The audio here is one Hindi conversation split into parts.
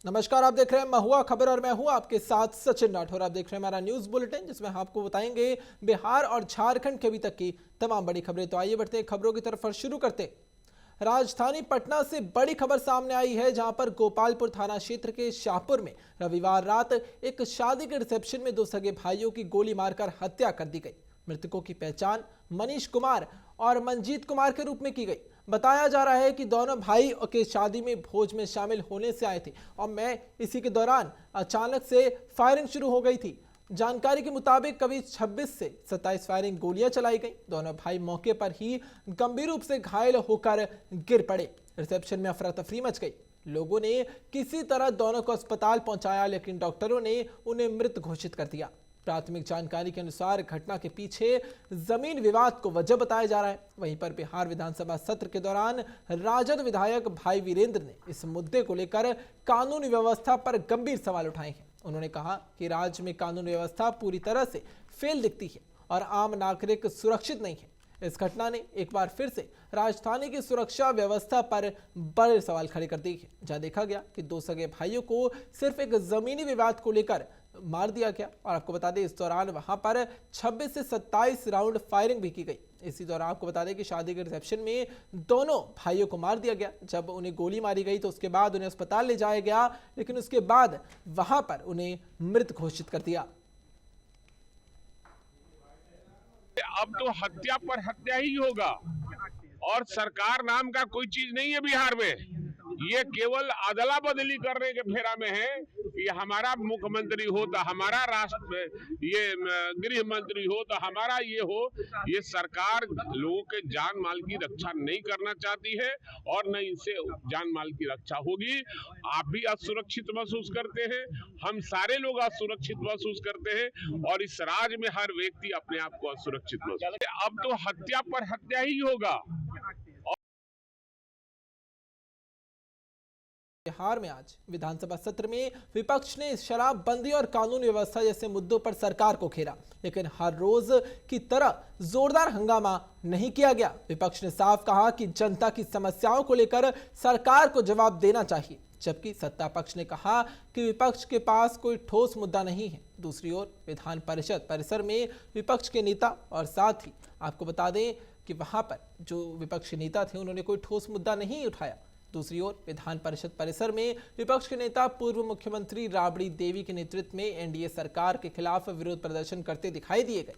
नमस्कार, आप देख रहे हैं महुआ खबर और मैं हूं आपके साथ सचिन राठौर। आप देख रहे हैं हमारा न्यूज बुलेटिन, जिसमें हम आपको बताएंगे बिहार और झारखंड के अभी तक की तमाम बड़ी खबरें। तो आइए बढ़ते हैं खबरों की तरफ और शुरू करते हैं। राजधानी पटना से बड़ी खबर सामने आई है, जहां पर गोपालपुर थाना क्षेत्र के शाहपुर में रविवार रात एक शादी के रिसेप्शन में दो सगे भाइयों की गोली मारकर हत्या कर दी गई। मृतकों की पहचान मनीष कुमार और मंजीत कुमार के रूप में की गई। बताया जा रहा है कि दोनों भाई के शादी में भोज में शामिल होने से आए थे और मैं इसी के दौरान अचानक से फायरिंग शुरू हो गई थी। जानकारी के मुताबिक करीब 26 से 27 फायरिंग गोलियां चलाई गई। दोनों भाई मौके पर ही गंभीर रूप से घायल होकर गिर पड़े। रिसेप्शन में अफरा तफरी मच गई। लोगों ने किसी तरह दोनों को अस्पताल पहुंचाया, लेकिन डॉक्टरों ने उन्हें मृत घोषित कर दिया। प्राथमिक जानकारी के अनुसार घटना के पीछे जमीन विवाद को वजह बताया जा रहा है। वहीं पर बिहार विधानसभा सत्र के दौरान राजद विधायक भाई वीरेंद्र ने इस मुद्दे को लेकर कानून व्यवस्था पर गंभीर सवाल उठाए हैं। उन्होंने कहा कि राज्य में कानून व्यवस्था पूरी तरह से फेल दिखती है और आम नागरिक सुरक्षित नहीं है। इस घटना ने एक बार फिर से राजधानी की सुरक्षा व्यवस्था पर बड़े सवाल खड़े कर दिए हैं, जहां देखा गया कि दो सगे भाइयों को सिर्फ एक जमीनी विवाद को लेकर मार दिया गया। और आपको बता दें, इस दौरान वहां पर 26 से 27 राउंड फायरिंग भी की गई। इसी दौरान आपको बता दें कि शादी के रिसेप्शन में दोनों भाइयों को मार दिया गया। जब उन्हें गोली मारी गई तो उसके बाद उन्हें अस्पताल ले जाया गया, लेकिन उसके बाद वहां पर उन्हें मृत घोषित कर दिया। अब तो हत्या पर हत्या ही होगा और सरकार नाम का कोई चीज नहीं है बिहार में। ये केवल अदला बदली करने के फेरा में है कि हमारा मुख्यमंत्री हो तो हमारा राष्ट्र, ये गृह मंत्री हो तो हमारा ये हो। ये सरकार लोगों के जान माल की रक्षा नहीं करना चाहती है और न इनसे जान माल की रक्षा होगी। आप भी असुरक्षित महसूस करते हैं, हम सारे लोग असुरक्षित महसूस करते हैं और इस राज्य में हर व्यक्ति अपने आप को असुरक्षित महसूस। अब तो हत्या पर हत्या ही होगा। बिहार में आज विधानसभा सत्र में विपक्ष ने शराबबंदी और कानून व्यवस्था जैसे मुद्दों पर सरकार को घेरा, लेकिन हर रोज की तरह जोरदार हंगामा नहीं किया गया। विपक्ष ने साफ कहा कि जनता की समस्याओं को लेकर सरकार को जवाब देना चाहिए, जबकि सत्ता पक्ष ने कहा कि विपक्ष के पास कोई ठोस मुद्दा नहीं है। दूसरी ओर विधान परिषद परिसर में विपक्ष के नेता और साथ ही आपको बता दें कि वहां पर जो विपक्ष के नेता थे उन्होंने कोई ठोस मुद्दा नहीं उठाया। दूसरी ओर विधान परिषद परिसर में विपक्ष के नेता पूर्व मुख्यमंत्री राबड़ी देवी के नेतृत्व में एनडीए सरकार के खिलाफ विरोध प्रदर्शन करते दिखाई दिए गए।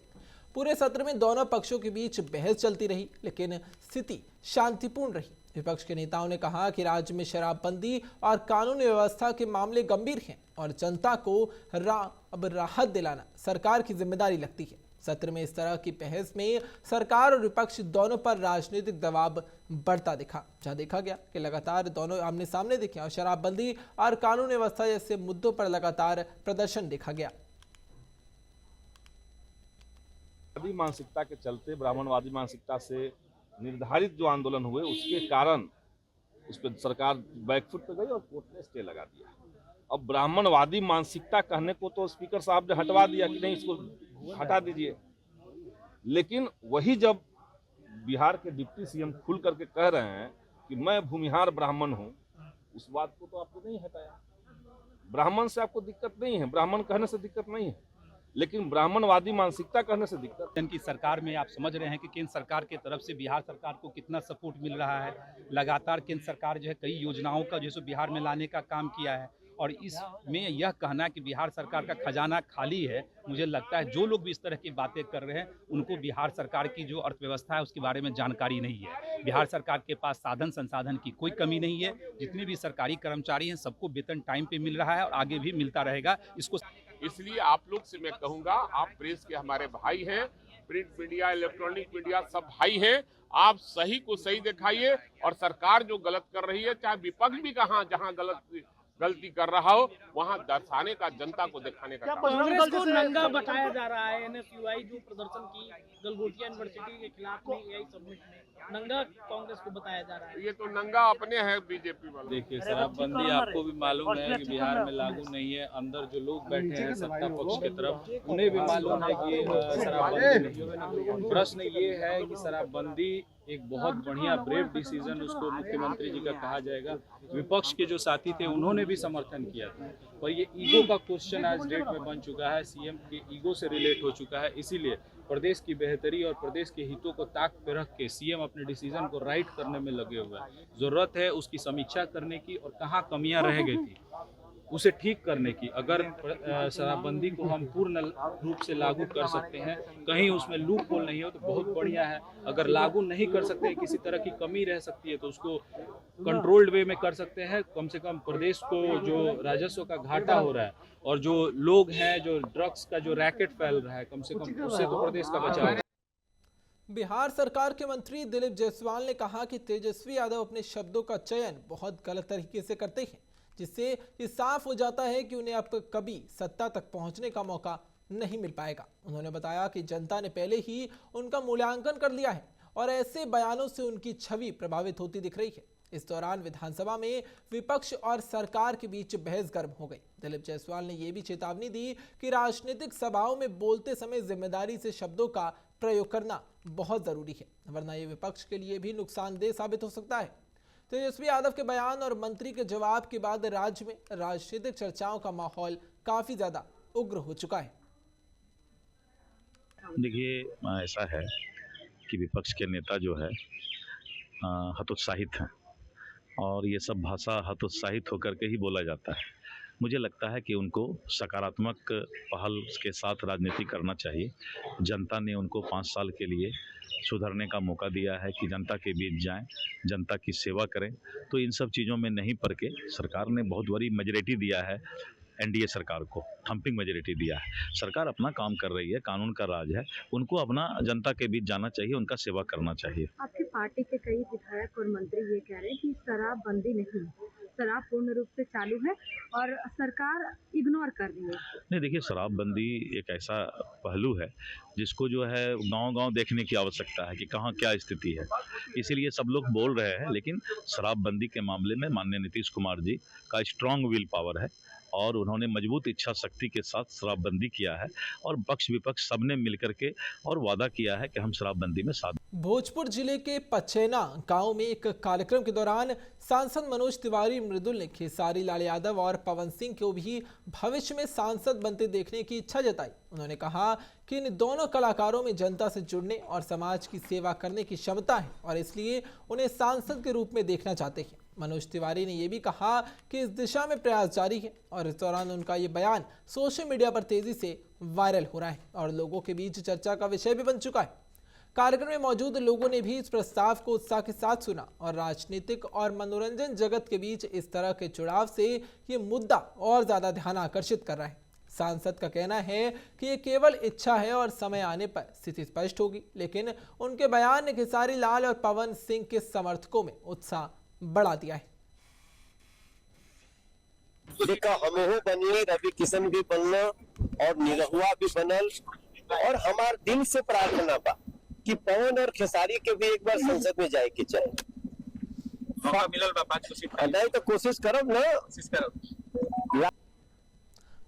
पूरे सत्र में दोनों पक्षों के बीच बहस चलती रही, लेकिन स्थिति शांतिपूर्ण रही। विपक्ष के नेताओं ने कहा कि राज्य में शराबबंदी और कानून व्यवस्था के मामले गंभीर हैं और जनता को अब राहत दिलाना सरकार की जिम्मेदारी लगती है। सत्र में इस तरह की बहस में सरकार और विपक्ष दोनों पर राजनीतिक दबाव बढ़ता दिखा, जहां देखा गया कि लगातार दोनों आमने सामने दिखे और शराबबंदी और कानून व्यवस्था जैसे मुद्दों पर लगातार प्रदर्शन देखा गया। मानसिकता के चलते, ब्राह्मणवादी मानसिकता से निर्धारित जो आंदोलन हुए उसके कारण उस पर सरकार बैकफुट पे गई और कोर्ट ने स्टे लगा दिया। अब ब्राह्मणवादी मानसिकता कहने को तो स्पीकर साहब ने हटवा दिया कि नहीं, इसको हटा दीजिए, लेकिन वही जब बिहार के डिप्टी सीएम खुल करके कह रहे हैं कि मैं भूमिहार ब्राह्मण हूं, उस बात को तो आपको नहीं हटाया। ब्राह्मण से आपको दिक्कत नहीं है, ब्राह्मण कहने से दिक्कत नहीं है, लेकिन ब्राह्मणवादी मानसिकता करने से दिक्कत। केंद्र सरकार में आप समझ रहे हैं कि केंद्र सरकार की तरफ से बिहार सरकार को कितना सपोर्ट मिल रहा है। लगातार केंद्र सरकार जो है कई योजनाओं का जो है बिहार में लाने का काम किया है और इसमें यह कहना कि बिहार सरकार का खजाना खाली है, मुझे लगता है जो लोग भी इस तरह की बातें कर रहे हैं उनको बिहार सरकार की जो अर्थव्यवस्था है उसके बारे में जानकारी नहीं है। बिहार सरकार के पास साधन संसाधन की कोई कमी नहीं है। जितने भी सरकारी कर्मचारी हैं सबको वेतन टाइम पे मिल रहा है और आगे भी मिलता रहेगा। इसको इसलिए आप लोग से मैं कहूंगा, आप प्रेस के हमारे भाई हैं, प्रिंट मीडिया, इलेक्ट्रॉनिक मीडिया सब भाई हैं, आप सही को सही दिखाइए और सरकार जो गलत कर रही है, चाहे विपक्ष भी कहां जहां गलती कर रहा हो वहां दर्शाने का, जनता को दिखाने का काम। कांग्रेस को नंगा बताया जा रहा है। एनएसयूआई जो प्रदर्शन की गलगोटिया यूनिवर्सिटी के खिलाफ में एआई सब्मिट में नंगा कांग्रेस को बताया जा रहा है। ये तो नंगा अपने है बीजेपी वाले। देखिए, शराबबंदी आपको भी मालूम है कि बिहार में लागू नहीं है। अंदर जो लोग बैठे हैं सत्ता पक्ष की तरफ, उन्हें भी मालूम है कि शराबबंदी नहीं है। प्रश्न ये है कि शराबबंदी एक बहुत बढ़िया ब्रेव डिसीजन उसको मुख्यमंत्री जी का कहा जाएगा। विपक्ष के जो साथी थे उन्होंने भी समर्थन किया था, पर ये ईगो का क्वेश्चन आज डेट में बन चुका है, सीएम के ईगो से रिलेट हो चुका है। इसीलिए प्रदेश की बेहतरी और प्रदेश के हितों को ताक पे रख के सीएम अपने डिसीजन को राइट करने में लगे हुए हैं। जरूरत है उसकी समीक्षा करने की और कहाँ कमियां रह गई थी उसे ठीक करने की। अगर शराबबंदी को हम पूर्ण रूप से लागू कर सकते हैं, कहीं उसमें लूप होल नहीं हो तो बहुत बढ़िया है। अगर लागू नहीं कर सकते, किसी तरह की कमी रह सकती है तो उसको कंट्रोल्ड वे में कर सकते हैं। कम से कम प्रदेश को जो राजस्व का घाटा हो रहा है और जो लोग हैं, जो ड्रग्स का जो रैकेट फैल रहा है, कम से कम उससे तो प्रदेश का बचाव है। बिहार सरकार के मंत्री दिलीप जायसवाल ने कहा कि तेजस्वी यादव अपने शब्दों का चयन बहुत गलत तरीके से करते हैं, जिससे ये साफ हो जाता है कि उन्हें अब कभी सत्ता तक पहुंचने का मौका नहीं मिल पाएगा। उन्होंने बताया कि जनता ने पहले ही उनका मूल्यांकन कर लिया है और ऐसे बयानों से उनकी छवि प्रभावित होती दिख रही है। इस दौरान विधानसभा में विपक्ष और सरकार के बीच बहस गर्म हो गई। दिलीप जायसवाल ने यह भी चेतावनी दी कि राजनीतिक सभाओं में बोलते समय जिम्मेदारी से शब्दों का प्रयोग करना बहुत जरूरी है, वरना ये विपक्ष के लिए भी नुकसानदेह साबित हो सकता है। तेजस्वी यादव के बयान और मंत्री के जवाब के बाद राज्य में राजनीतिक चर्चाओं का माहौल काफी ज्यादा उग्र हो चुका है। देखिए, ऐसा है कि विपक्ष के नेता जो है हतोत्साहित हैं और ये सब भाषा हतोत्साहित होकर के ही बोला जाता है। मुझे लगता है कि उनको सकारात्मक पहल के साथ राजनीति करना चाहिए। जनता ने उनको 5 साल के लिए सुधरने का मौका दिया है कि जनता के बीच जाएं, जनता की सेवा करें। तो इन सब चीज़ों में नहीं पड़ के सरकार ने बहुत बड़ी मेजॉरिटी दिया है, एनडीए सरकार को थंपिंग मेजॉरिटी दिया है। सरकार अपना काम कर रही है, कानून का राज है, उनको अपना जनता के बीच जाना चाहिए, उनका सेवा करना चाहिए। आपकी पार्टी के कई विधायक और मंत्री ये कह रहे हैं कि शराबबंदी नहीं, शराब पूर्ण रूप से चालू है और सरकार इग्नोर कर रही है। नहीं, देखिए, शराबबंदी एक ऐसा पहलू है जिसको जो है गांव-गांव देखने की आवश्यकता है कि कहाँ क्या स्थिति है। इसीलिए सब लोग बोल रहे हैं, लेकिन शराबबंदी के मामले में माननीय नीतीश कुमार जी का स्ट्रांग विल पावर है और उन्होंने मजबूत इच्छा शक्ति के साथ शराबबंदी किया है और पक्ष विपक्ष सबने मिलकर के और वादा किया है कि हम शराबबंदी में साथ। भोजपुर जिले के पचैना गांव में एक कार्यक्रम के दौरान सांसद मनोज तिवारी मृदुल ने खेसारी लाल यादव और पवन सिंह को भी भविष्य में सांसद बनते देखने की इच्छा जताई। उन्होंने कहा कि इन दोनों कलाकारों में जनता से जुड़ने और समाज की सेवा करने की क्षमता है और इसलिए उन्हें सांसद के रूप में देखना चाहते हैं। मनोज तिवारी ने यह भी कहा कि इस दिशा में प्रयास जारी है और इस दौरान उनका ये बयान सोशल मीडिया पर तेजी से वायरल हो रहा है और लोगों के बीच चर्चा का विषय भी बन चुका है। कार्यक्रम में मौजूद लोगों ने भी इस प्रस्ताव को उत्साह के साथ सुना और राजनीतिक और मनोरंजन जगत के बीच इस तरह के जुड़ाव से ये मुद्दा और ज्यादा ध्यान आकर्षित कर रहा है। सांसद का कहना है कि ये केवल इच्छा है और समय आने पर स्थिति स्पष्ट होगी, लेकिन उनके बयान ने खेसारी लाल और पवन सिंह के समर्थकों में उत्साह बढ़ा दिया है। देखा हमहू बनिए, रवि किशन भी बनना और निरहुआ भी बनल और हमार दिल से प्रार्थना बा कि पवन और खेसारी के भी एक बार संसद में जाए के चाहे। मिलल बा 5 सीट नहीं तो कोशिश करब ना।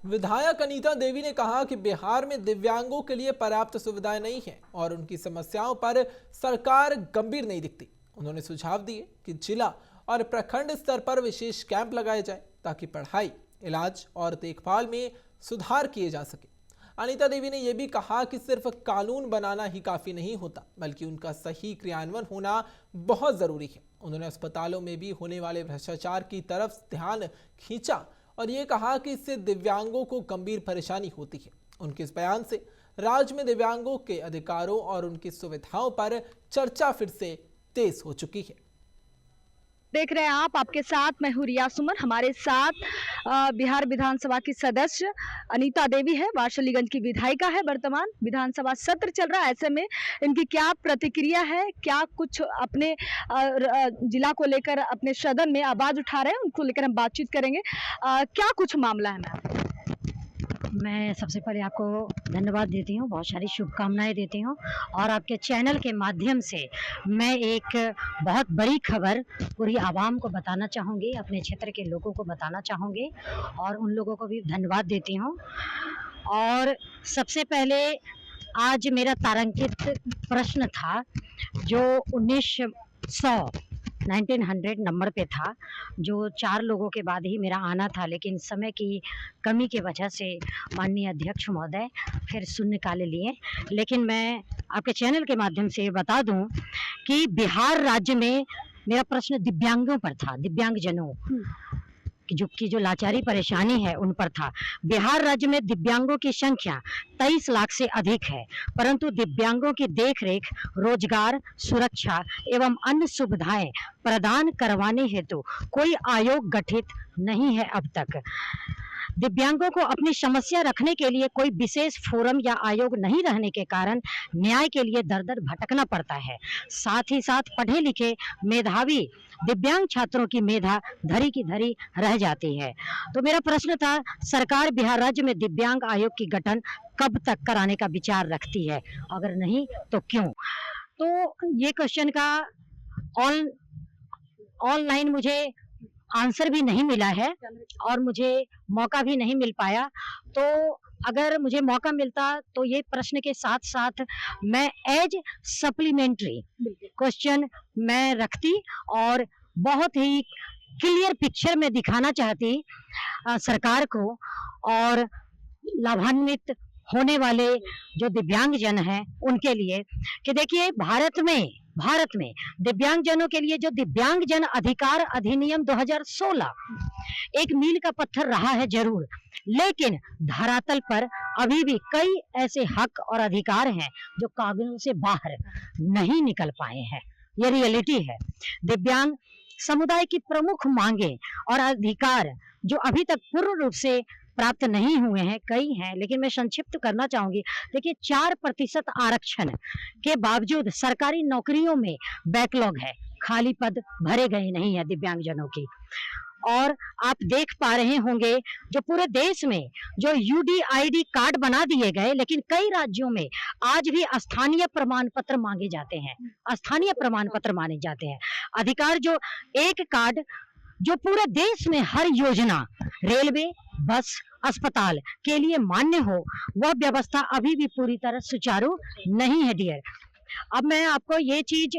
विधायक अनीता देवी ने कहा कि बिहार में दिव्यांगों के लिए पर्याप्त सुविधाएं नहीं है और उनकी समस्याओं पर सरकार गंभीर नहीं दिखती। उन्होंने सुझाव दिए कि जिला और प्रखंड स्तर पर विशेष कैंप लगाए जाए ताकि पढ़ाई, इलाज और देखभाल में सुधार किए जा सके। अनीता देवी ने यह भी कहा कि सिर्फ कानून बनाना ही काफी नहीं होता, बल्कि उनका सही क्रियान्वयन होना बहुत जरूरी है। उन्होंने अस्पतालों में भी होने वाले भ्रष्टाचार की तरफ ध्यान खींचा और ये कहा कि इससे दिव्यांगों को गंभीर परेशानी होती है। उनके इस बयान से राज्य में दिव्यांगों के अधिकारों और उनकी सुविधाओं पर चर्चा फिर से तेज हो चुकी है। देख रहे हैं आप, आपके साथ मैं हूं रिया सुमन। हमारे साथ बिहार विधानसभा की सदस्य अनीता देवी है, वारसलीगंज की विधायिका है। वर्तमान विधानसभा सत्र चल रहा है, ऐसे में इनकी क्या प्रतिक्रिया है, क्या कुछ अपने जिला को लेकर अपने सदन में आवाज उठा रहे हैं, उनको लेकर हम बातचीत करेंगे। क्या कुछ मामला है मैम? मैं सबसे पहले आपको धन्यवाद देती हूँ, बहुत सारी शुभकामनाएं देती हूँ और आपके चैनल के माध्यम से मैं एक बहुत बड़ी खबर पूरी आवाम को बताना चाहूँगी, अपने क्षेत्र के लोगों को बताना चाहूँगी और उन लोगों को भी धन्यवाद देती हूँ। और सबसे पहले आज मेरा तारांकित प्रश्न था जो 1900 नंबर पे था, जो 4 लोगों के बाद ही मेरा आना था, लेकिन समय की कमी की वजह से माननीय अध्यक्ष महोदय फिर शून्यकाल लिए। लेकिन मैं आपके चैनल के माध्यम से ये बता दूं कि बिहार राज्य में मेरा प्रश्न दिव्यांगों पर था, दिव्यांगजनों की जो लाचारी परेशानी है उन पर था। बिहार राज्य में दिव्यांगों की संख्या 23 लाख से अधिक है, परंतु दिव्यांगों की देखरेख, रोजगार, सुरक्षा एवं अन्य सुविधाएं प्रदान करवाने हेतु कोई आयोग गठित नहीं है अब तक। दिव्यांगों को अपनी समस्या रखने के लिए कोई विशेष फोरम या आयोग नहीं रहने के कारण न्याय के लिए दर दर भटकना पड़ता है। साथ ही साथ पढ़े लिखे मेधावी दिव्यांग छात्रों की मेधा धरी की धरी रह जाती है। तो मेरा प्रश्न था, सरकार बिहार राज्य में दिव्यांग आयोग की गठन कब तक कराने का विचार रखती है, अगर नहीं तो क्यों? तो ये क्वेश्चन का ऑनलाइन मुझे आंसर भी नहीं मिला है और मुझे मौका भी नहीं मिल पाया। तो अगर मुझे मौका मिलता तो ये प्रश्न के साथ साथ मैं एज सप्लीमेंट्री क्वेश्चन मैं रखती और बहुत ही क्लियर पिक्चर में दिखाना चाहती सरकार को और लाभान्वित होने वाले जो दिव्यांगजन हैं उनके लिए कि देखिए भारत में दिव्यांगजनों के लिए जो दिव्यांगजन अधिकार अधिनियम 2016 एक मील का पत्थर रहा है जरूर, लेकिन धरातल पर अभी भी कई ऐसे हक और अधिकार हैं जो कागजों से बाहर नहीं निकल पाए हैं। ये रियलिटी है। दिव्यांग समुदाय की प्रमुख मांगे और अधिकार जो अभी तक पूर्ण रूप से प्राप्त नहीं हुए हैं, कई हैं, लेकिन मैं संक्षिप्त करना चाहूंगी। देखिए 4% आरक्षण के बावजूद सरकारी नौकरियों में बैकलॉग है, खाली पद भरे गए नहीं है दिव्यांगजनों की। और आप देख पा रहे होंगे जो पूरे देश में जो UDID कार्ड बना दिए गए, लेकिन कई राज्यों में आज भी स्थानीय प्रमाण पत्र मांगे जाते हैं, स्थानीय प्रमाण पत्र माने जाते हैं। अधिकार जो एक कार्ड जो पूरे देश में हर योजना, रेलवे, बस, अस्पताल के लिए मान्य हो, वह व्यवस्था अभी भी पूरी तरह सुचारू नहीं है डियर। अब मैं आपको ये चीज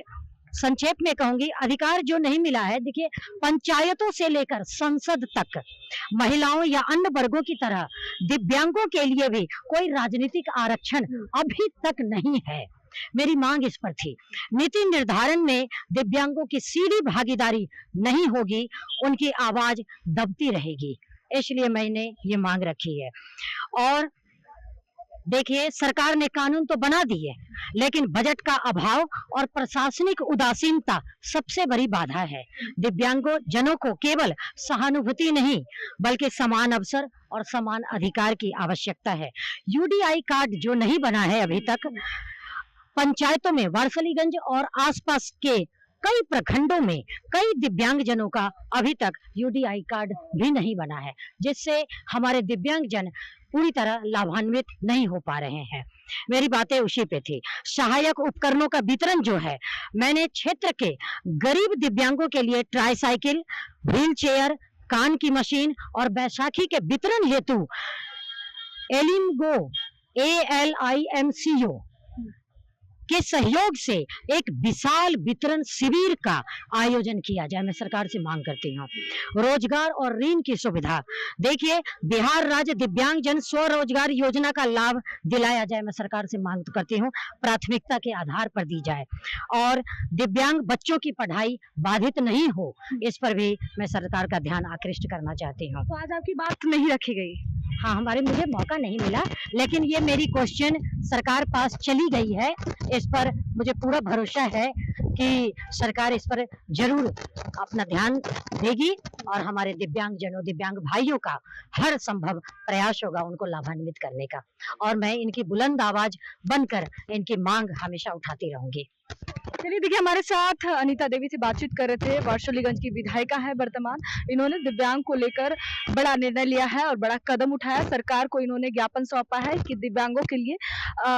संक्षेप में कहूंगी, अधिकार जो नहीं मिला है, देखिए पंचायतों से लेकर संसद तक महिलाओं या अन्य वर्गों की तरह दिव्यांगों के लिए भी कोई राजनीतिक आरक्षण अभी तक नहीं है। मेरी मांग इस पर थी। नीति निर्धारण में दिव्यांगों की सीधी भागीदारी नहीं होगी, उनकी आवाज दबती रहेगी, इसलिए मैंने ये मांग रखी है। और देखिए सरकार ने कानून तो बना दिए, लेकिन बजट का अभाव और प्रशासनिक उदासीनता सबसे बड़ी बाधा है। दिव्यांगों जनों को केवल सहानुभूति नहीं बल्कि समान अवसर और समान अधिकार की आवश्यकता है। UDI कार्ड जो नहीं बना है अभी तक, पंचायतों में वारसलीगंज और आसपास के कई प्रखंडों में कई दिव्यांगजनों का अभी तक UDI कार्ड भी नहीं बना है, जिससे हमारे दिव्यांगजन पूरी तरह लाभान्वित नहीं हो पा रहे हैं। मेरी बातें उसी पे थी। सहायक उपकरणों का वितरण जो है, मैंने क्षेत्र के गरीब दिव्यांगों के लिए ट्राईसाइकिल, व्हील चेयर, कान की मशीन और बैसाखी के वितरण हेतु एलिमगो ALIMCO के सहयोग से एक विशाल वितरण शिविर का आयोजन किया जाए, मैं सरकार से मांग करती हूँ। रोजगार और ऋण की सुविधा, देखिए बिहार राज्य दिव्यांगजन स्वरोजगार योजना का लाभ दिलाया जाए, मैं सरकार से मांग करती हूँ, प्राथमिकता के आधार पर दी जाए। और दिव्यांग बच्चों की पढ़ाई बाधित नहीं हो, इस पर भी मैं सरकार का ध्यान आकृष्ट करना चाहती हूँ। तो आज आपकी बात नहीं रखी गई? हाँ, मुझे मौका नहीं मिला, लेकिन ये मेरी क्वेश्चन सरकार पास चली गई है। इस पर मुझे पूरा भरोसा है कि सरकार इस पर जरूर अपना ध्यान देगी और हमारे दिव्यांगजनों, दिव्यांग भाइयों का हर संभव प्रयास होगा उनको लाभान्वित करने का। और मैं इनकी बुलंद आवाज बनकर इनकी मांग हमेशा उठाती रहूंगी। चलिए देखिए, हमारे साथ अनीता देवी से बातचीत कर रहे थे, वार्षलीगंज की विधायिका है वर्तमान। इन्होंने दिव्यांग को लेकर बड़ा निर्णय लिया है और बड़ा कदम उठाया। सरकार को इन्होंने ज्ञापन सौंपा है कि दिव्यांगों के लिए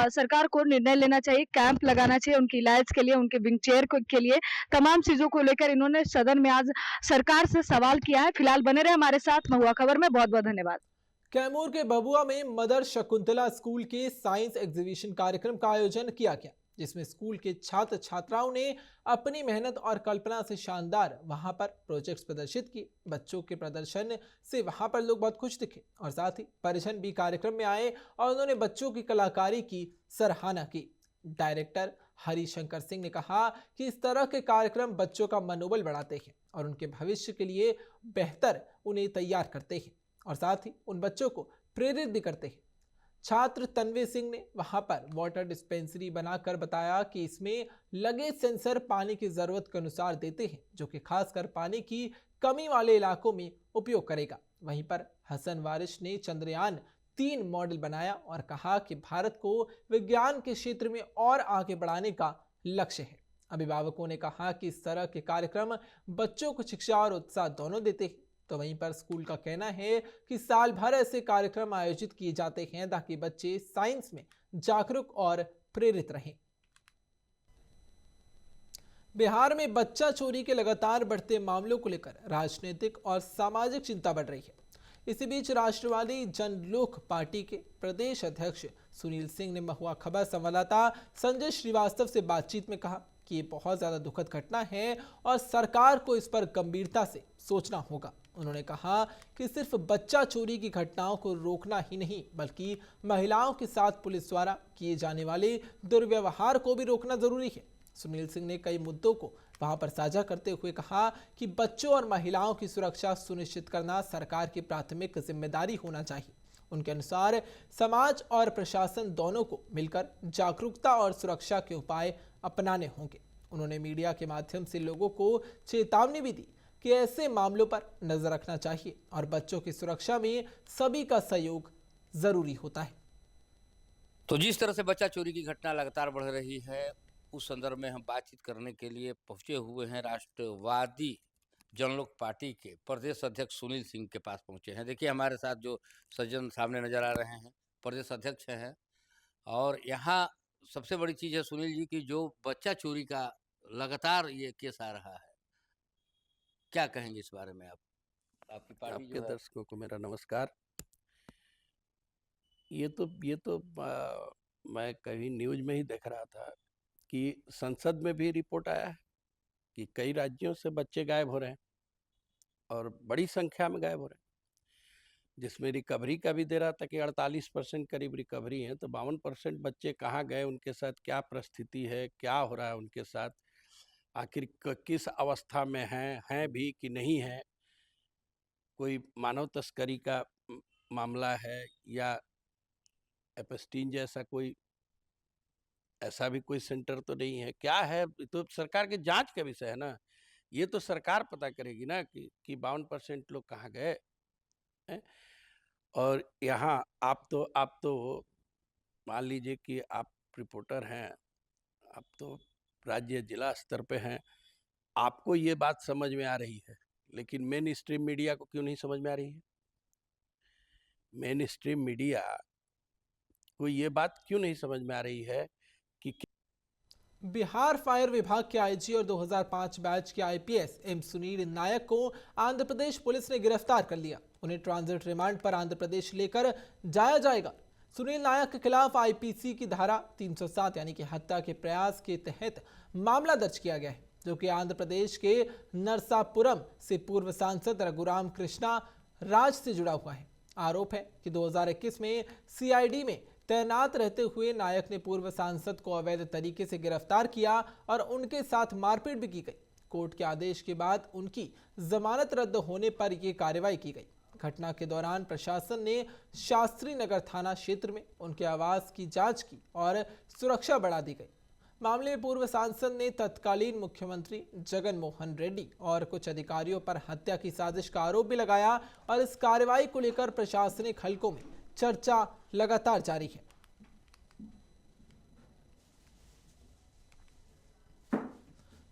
सरकार को निर्णय लेना चाहिए, कैंप लगाना चाहिए उनके इलाज के लिए, उनके व्हील चेयर के लिए, तमाम चीजों को लेकर इन्होंने सदन में आज सरकार से सवाल किया है। फिलहाल बने रहे हमारे साथ महुआ खबर में। बहुत बहुत धन्यवाद। कैमूर के भभुआ में मदर शकुंतला स्कूल के साइंस एग्जीबिशन कार्यक्रम का आयोजन किया गया। जिसमें स्कूल के छात्र छात्राओं ने अपनी मेहनत और कल्पना से शानदार वहां पर प्रोजेक्ट्स प्रदर्शित किए। बच्चों के प्रदर्शन से वहां पर लोग बहुत खुश दिखे और साथ ही परिजन भी कार्यक्रम में आए और उन्होंने बच्चों की कलाकारी की सराहना की। डायरेक्टर हरिशंकर सिंह ने कहा कि इस तरह के कार्यक्रम बच्चों का मनोबल बढ़ाते हैं और उनके भविष्य के लिए बेहतर उन्हें तैयार करते हैं और साथ ही उन बच्चों को प्रेरित भी करते हैं। छात्र तन्वी सिंह ने वहां पर वाटर डिस्पेंसरी बनाकर बताया कि इसमें लगे सेंसर पानी की जरूरत के अनुसार देते हैं, जो कि खासकर पानी की कमी वाले इलाकों में उपयोग करेगा। वहीं पर हसन वारिश ने चंद्रयान 3 मॉडल बनाया और कहा कि भारत को विज्ञान के क्षेत्र में और आगे बढ़ाने का लक्ष्य है। अभिभावकों ने कहा कि इस तरह के कार्यक्रम बच्चों को शिक्षा और उत्साह दोनों देते हैं। तो वहीं पर स्कूल का कहना है कि साल भर ऐसे कार्यक्रम आयोजित किए जाते हैं ताकि बच्चे साइंस में जागरूक और प्रेरित रहें। बिहार में बच्चा चोरी के लगातार बढ़ते मामलों को लेकर राजनीतिक और सामाजिक चिंता बढ़ रही है। इसी बीच राष्ट्रवादी जनलोक पार्टी के प्रदेश अध्यक्ष सुनील सिंह ने महुआ खबर संवाददाता संजय श्रीवास्तव से बातचीत में कहा कि ये बहुत ज्यादा दुखद घटना है और सरकार को इस पर गंभीरता से सोचना होगा। उन्होंने कहा कि सिर्फ बच्चा चोरी की घटनाओं को रोकना ही नहीं बल्कि महिलाओं के साथ पुलिस द्वारा किए जाने वाले दुर्व्यवहार को भी रोकना जरूरी है। सुनील सिंह ने कई मुद्दों को वहां पर साझा करते हुए कहा कि बच्चों और महिलाओं की सुरक्षा सुनिश्चित करना सरकार की प्राथमिक जिम्मेदारी होना चाहिए। उनके अनुसार समाज और प्रशासन दोनों को मिलकर जागरूकता और सुरक्षा के उपाय अपनाने होंगे। उन्होंने मीडिया के माध्यम से लोगों को चेतावनी भी दी कि ऐसे मामलों पर नजर रखना चाहिए और बच्चों की सुरक्षा में सभी का सहयोग जरूरी होता है। तो जिस तरह से बच्चा चोरी की घटना लगातार बढ़ रही है, उस संदर्भ में हम बातचीत करने के लिए पहुंचे हुए हैं। राष्ट्रवादी जनलोक पार्टी के प्रदेश अध्यक्ष सुनील सिंह के पास पहुंचे हैं। देखिए हमारे साथ जो सज्जन सामने नजर आ रहे हैं प्रदेश अध्यक्ष हैं और यहाँ सबसे बड़ी चीज़ है सुनील जी की जो बच्चा चोरी का लगातार ये केस आ रहा है, क्या कहेंगे इस बारे में आप? आपकी पार्टी आपके दर्शकों को मेरा नमस्कार। ये तो मैं कहीं न्यूज में ही देख रहा था कि संसद में भी रिपोर्ट आया है कि कई राज्यों से बच्चे गायब हो रहे हैं और बड़ी संख्या में गायब हो रहे हैं, जिसमें रिकवरी का भी दे रहा था कि 48% करीब रिकवरी है। तो 52% बच्चे कहाँ गए, उनके साथ क्या परिस्थिति है, क्या हो रहा है उनके साथ, आखिर किस अवस्था में हैं भी कि नहीं है, कोई मानव तस्करी का मामला है या एपस्टीन जैसा कोई ऐसा भी कोई सेंटर तो नहीं है, क्या है, तो सरकार के जांच का विषय है ना। ये तो सरकार पता करेगी ना कि 52% लोग कहाँ गए हैं। और यहाँ आप तो मान लीजिए कि आप रिपोर्टर हैं, आप तो राज्य जिला स्तर पे हैं, आपको ये बात समझ में आ रही है, लेकिन मेन स्ट्रीम मीडिया को क्यों नहीं समझ में आ रही है? मेन स्ट्रीम मीडिया को ये बात क्यों नहीं समझ में आ रही है कि बिहार फायर विभाग के आईजी और 2005 बैच के आईपीएस एम सुनील नायक को आंध्र प्रदेश पुलिस ने गिरफ्तार कर लिया। उन्हें ट्रांजिट रिमांड पर आंध्र प्रदेश लेकर जाया जाएगा। सुनील नायक के खिलाफ आईपीसी की धारा 307 यानी कि हत्या के प्रयास के तहत मामला दर्ज किया गया है, जो कि आंध्र प्रदेश के नरसापुरम से पूर्व सांसद रघुराम कृष्णा राज से जुड़ा हुआ है। आरोप है कि 2021 में सीआईडी में तैनात रहते हुए नायक ने पूर्व सांसद को अवैध तरीके से गिरफ्तार किया और उनके साथ मारपीट भी की गई। कोर्ट के आदेश के बाद उनकी जमानत रद्द होने पर यह कार्रवाई की गई। घटना के दौरान प्रशासन ने शास्त्री नगर थाना क्षेत्र में उनके आवास की जांच की और सुरक्षा बढ़ा दी गई। मामले में पूर्व सांसद ने तत्कालीन मुख्यमंत्री जगन मोहन रेड्डी और कुछ अधिकारियों पर हत्या की साजिश का आरोप भी लगाया और इस कार्रवाई को लेकर प्रशासनिक हलकों में चर्चा लगातार जारी है।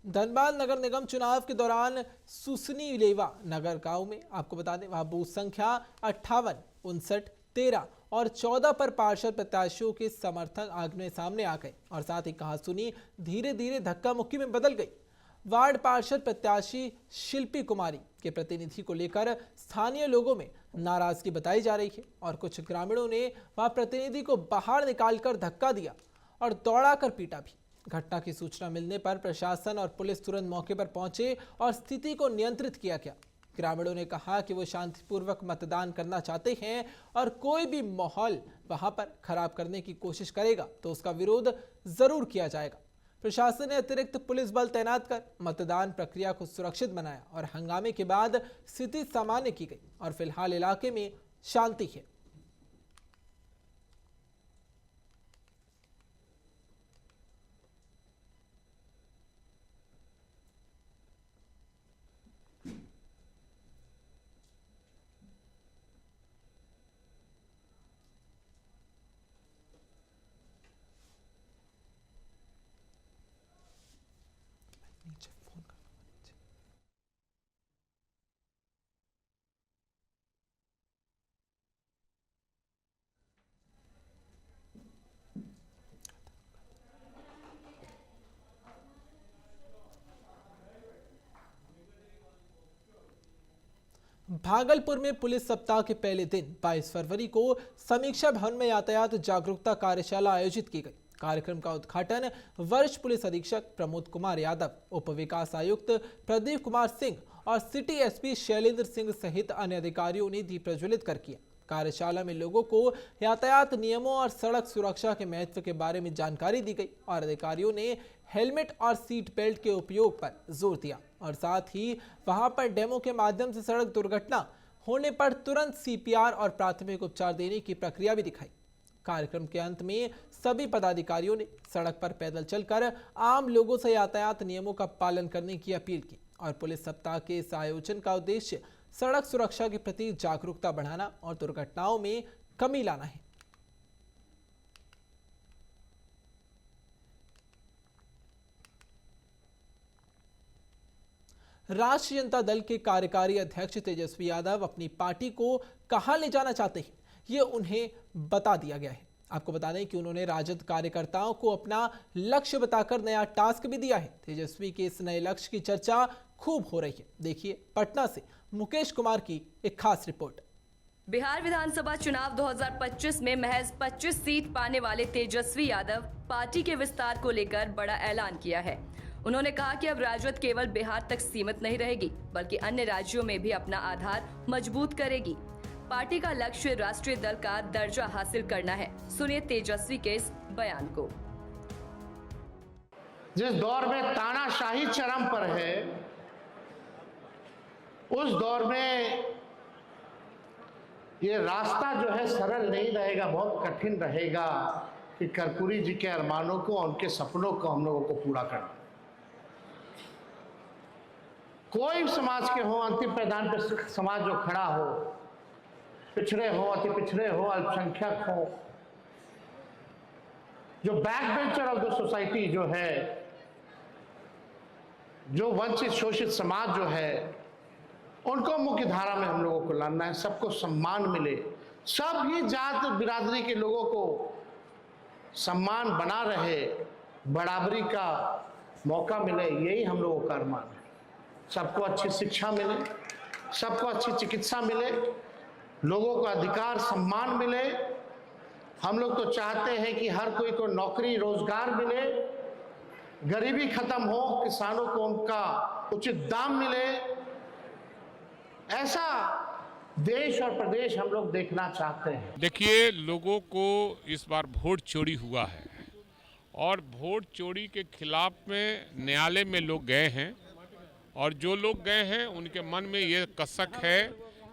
धनबाद नगर निगम चुनाव के दौरान सुसनीलेवा नगर गांव में आपको बता दें वहां बूथ संख्या 58, 59, 13 और 14 पर पार्षद प्रत्याशियों के समर्थन आंकड़े सामने आ गए और साथ ही कहासुनी धीरे धीरे धक्का मुक्की में बदल गई। वार्ड पार्षद प्रत्याशी शिल्पी कुमारी के प्रतिनिधि को लेकर स्थानीय लोगों में नाराजगी बताई जा रही है और कुछ ग्रामीणों ने वहां प्रतिनिधि को बाहर निकालकर धक्का दिया और दौड़ाकर पीटा भी। घटना की सूचना मिलने पर प्रशासन और पुलिस तुरंत मौके पर पहुंचे और स्थिति को नियंत्रित किया गया। ग्रामीणों ने कहा कि वो शांतिपूर्वक मतदान करना चाहते हैं और कोई भी माहौल वहां पर खराब करने की कोशिश करेगा तो उसका विरोध जरूर किया जाएगा। प्रशासन ने अतिरिक्त पुलिस बल तैनात कर मतदान प्रक्रिया को सुरक्षित बनाया और हंगामे के बाद स्थिति सामान्य की गई और फिलहाल इलाके में शांति है। भागलपुर में पुलिस सप्ताह के पहले दिन 22 फरवरी को समीक्षा भवन में यातायात जागरूकता कार्यशाला आयोजित की गई। कार्यक्रम का उद्घाटन वरिष्ठ पुलिस अधीक्षक प्रमोद कुमार यादव, उप विकास आयुक्त प्रदीप कुमार सिंह और सिटी एसपी शैलेंद्र सिंह सहित अन्य अधिकारियों ने दीप प्रज्वलित कर किया। कार्यशाला में लोगों को यातायात नियमों और सड़क सुरक्षा के महत्व के बारे में जानकारी दी गई और अधिकारियों ने हेलमेट और सीट बेल्ट के उपयोग पर जोर दिया और साथ ही वहां पर डेमो के माध्यम से सड़क दुर्घटना होने पर तुरंत सीपीआर और प्राथमिक उपचार देने की प्रक्रिया भी दिखाई। कार्यक्रम के अंत में सभी पदाधिकारियों ने सड़क पर पैदल चलकर आम लोगों से यातायात नियमों का पालन करने की अपील की और पुलिस सप्ताह के इस आयोजन का उद्देश्य सड़क सुरक्षा के प्रति जागरूकता बढ़ाना और दुर्घटनाओं में कमी लाना है। राष्ट्रीय जनता दल के कार्यकारी अध्यक्ष तेजस्वी यादव अपनी पार्टी को कहां ले जाना चाहते हैं, ये उन्हें बता दिया गया है। आपको बता दें कि उन्होंने राजद कार्यकर्ताओं को अपना लक्ष्य बताकर नया टास्क भी दिया है। तेजस्वी के इस नए लक्ष्य की चर्चा खूब हो रही है। देखिए पटना से मुकेश कुमार की एक खास रिपोर्ट। बिहार विधानसभा चुनाव 2025 में महज 25 सीट पाने वाले तेजस्वी यादव पार्टी के विस्तार को लेकर बड़ा ऐलान किया है। उन्होंने कहा कि अब राजद केवल बिहार तक सीमित नहीं रहेगी, बल्कि अन्य राज्यों में भी अपना आधार मजबूत करेगी। पार्टी का लक्ष्य राष्ट्रीय दल का दर्जा हासिल करना है। सुनिए तेजस्वी के इस बयान को। जिस दौर में तानाशाही चरम पर है, उस दौर में ये रास्ता जो है सरल नहीं रहेगा, बहुत कठिन रहेगा कि कर्पूरी जी के अरमानों को, उनके सपनों को हम लोगों को पूरा करना। कोई समाज के हो, अंतिम पैदान पर समाज जो खड़ा हो, पिछड़े हो, अति पिछड़े हो, अल्पसंख्यक हो, जो back bencher of the society जो है, जो वंचित शोषित समाज जो है, उनको मुख्य धारा में हम लोगों को लाना है। सबको सम्मान मिले, सभी जात बिरादरी के लोगों को सम्मान बना रहे, बराबरी का मौका मिले, यही हम लोगों का अरमान है। सबको अच्छी शिक्षा मिले, सबको अच्छी चिकित्सा मिले, लोगों को अधिकार सम्मान मिले। हम लोग तो चाहते हैं कि हर कोई को नौकरी रोजगार मिले, गरीबी खत्म हो, किसानों को उनका उचित दाम मिले। ऐसा देश और प्रदेश हम लोग देखना चाहते हैं। देखिए, लोगों को इस बार वोट चोरी हुआ है और वोट चोरी के खिलाफ में न्यायालय में लोग गए हैं और जो लोग गए हैं उनके मन में ये कसक है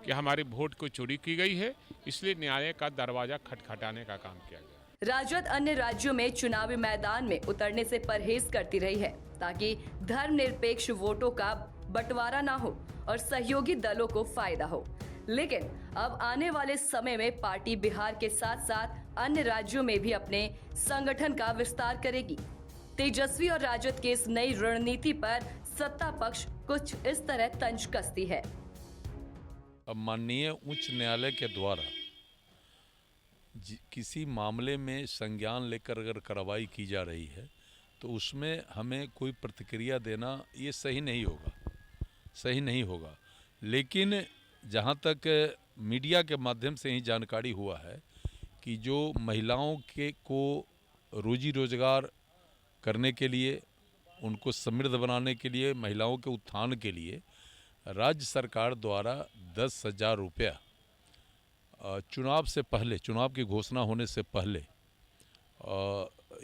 कि हमारी वोट को चोरी की गई है, इसलिए न्यायालय का दरवाजा खटखटाने का काम किया गया। राजद अन्य राज्यों में चुनावी मैदान में उतरने से परहेज करती रही है ताकि धर्मनिरपेक्ष वोटों का बंटवारा ना हो और सहयोगी दलों को फायदा हो। लेकिन अब आने वाले समय में पार्टी बिहार के साथ साथ अन्य राज्यों में भी अपने संगठन का विस्तार करेगी। तेजस्वी और राजद की इस नई रणनीति पर सत्ता पक्ष कुछ इस तरह तंज कसती है। अब माननीय उच्च न्यायालय के द्वारा किसी मामले में संज्ञान लेकर अगर कार्रवाई की जा रही है तो उसमें हमें कोई प्रतिक्रिया देना ये सही नहीं होगा। लेकिन जहाँ तक मीडिया के माध्यम से ही जानकारी हुआ है कि जो महिलाओं को रोजी रोजगार करने के लिए, उनको समृद्ध बनाने के लिए, महिलाओं के उत्थान के लिए राज्य सरकार द्वारा 10,000 रुपया चुनाव से पहले, चुनाव की घोषणा होने से पहले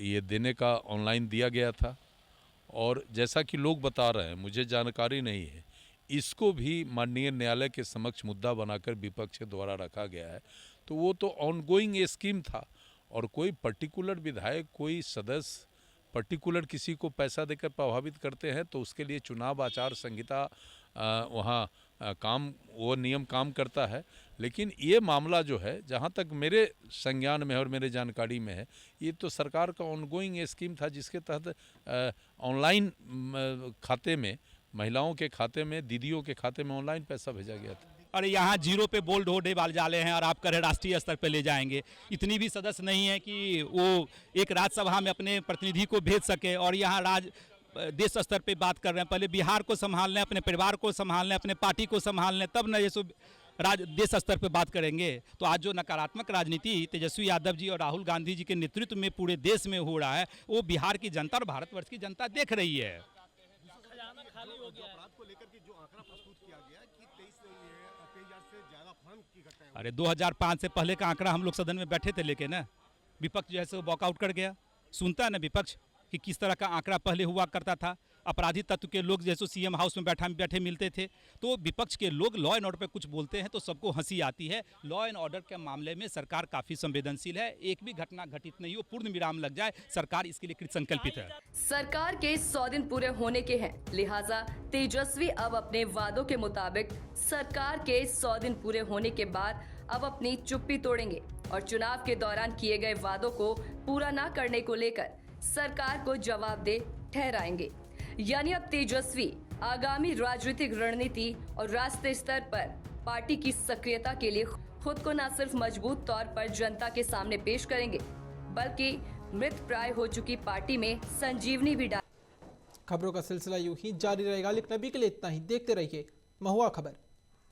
ये देने का ऑनलाइन दिया गया था। और जैसा कि लोग बता रहे हैं, मुझे जानकारी नहीं है, इसको भी माननीय न्यायालय के समक्ष मुद्दा बनाकर विपक्ष के द्वारा रखा गया है। तो वो तो ऑनगोइंग स्कीम था, और कोई पर्टिकुलर विधायक, कोई सदस्य पर्टिकुलर किसी को पैसा देकर प्रभावित करते हैं तो उसके लिए चुनाव आचार संहिता वहाँ वो नियम काम करता है। लेकिन ये मामला जो है, जहाँ तक मेरे संज्ञान में और मेरे जानकारी में है, ये तो सरकार का ऑनगोइंग स्कीम था, जिसके तहत ऑनलाइन खाते में, महिलाओं के खाते में, दीदियों के खाते में ऑनलाइन पैसा भेजा गया था। और यहाँ जीरो पे बोल्ड होने वाले जाले हैं और आप कह रहे राष्ट्रीय स्तर पे ले जाएंगे। इतनी भी सदस्य नहीं है कि वो एक राज्यसभा में अपने प्रतिनिधि को भेज सके, और यहाँ देश स्तर पे बात कर रहे हैं। पहले बिहार को संभाल लें, अपने परिवार को संभाल लें, अपने पार्टी को संभाल लें, तब न ये सब देश स्तर पे बात करेंगे। तो आज जो नकारात्मक राजनीति तेजस्वी यादव जी और राहुल गांधी जी के नेतृत्व में पूरे देश में हो रहा है, वो बिहार की जनता और भारतवर्ष की जनता देख रही है। खजाना खाली हो गया है। अरे 2005 से पहले का आंकड़ा हम लोग सदन में बैठे थे लेके ना, विपक्ष जो है सो वॉकआउट कर गया। सुनता है ना विपक्ष कि किस तरह का आंकड़ा पहले हुआ करता था। अपराधी तत्व के लोग जैसे सीएम हाउस में बैठे मिलते थे, तो विपक्ष के लोग लॉ एंड ऑर्डर पे कुछ बोलते हैं तो सबको हंसी आती है। लॉ एंड ऑर्डर के मामले में सरकार काफ़ी संवेदनशील है। एक भी घटना घटित नहीं हो, पूर्ण विराम लग जाए, सरकार इसके लिए कृत संकल्पित है। सरकार के 100 दिन पूरे होने के हैं, लिहाजा तेजस्वी अब अपने वादों के मुताबिक सरकार के 100 दिन पूरे होने के बाद अब अपनी चुप्पी तोड़ेंगे और चुनाव के दौरान किए गए वादों को पूरा न करने को लेकर सरकार को जवाबदेह ठहराएंगे। यानी अब तेजस्वी आगामी राजनीतिक रणनीति और राष्ट्रीय स्तर पर पार्टी की सक्रियता के लिए खुद को न सिर्फ मजबूत तौर पर जनता के सामने पेश करेंगे, बल्कि मृत प्राय हो चुकी पार्टी में संजीवनी भी डाल। खबरों का सिलसिला यूं ही जारी रहेगा, लेकिन अभी के लिए इतना ही। देखते रहिए महुआ खबर।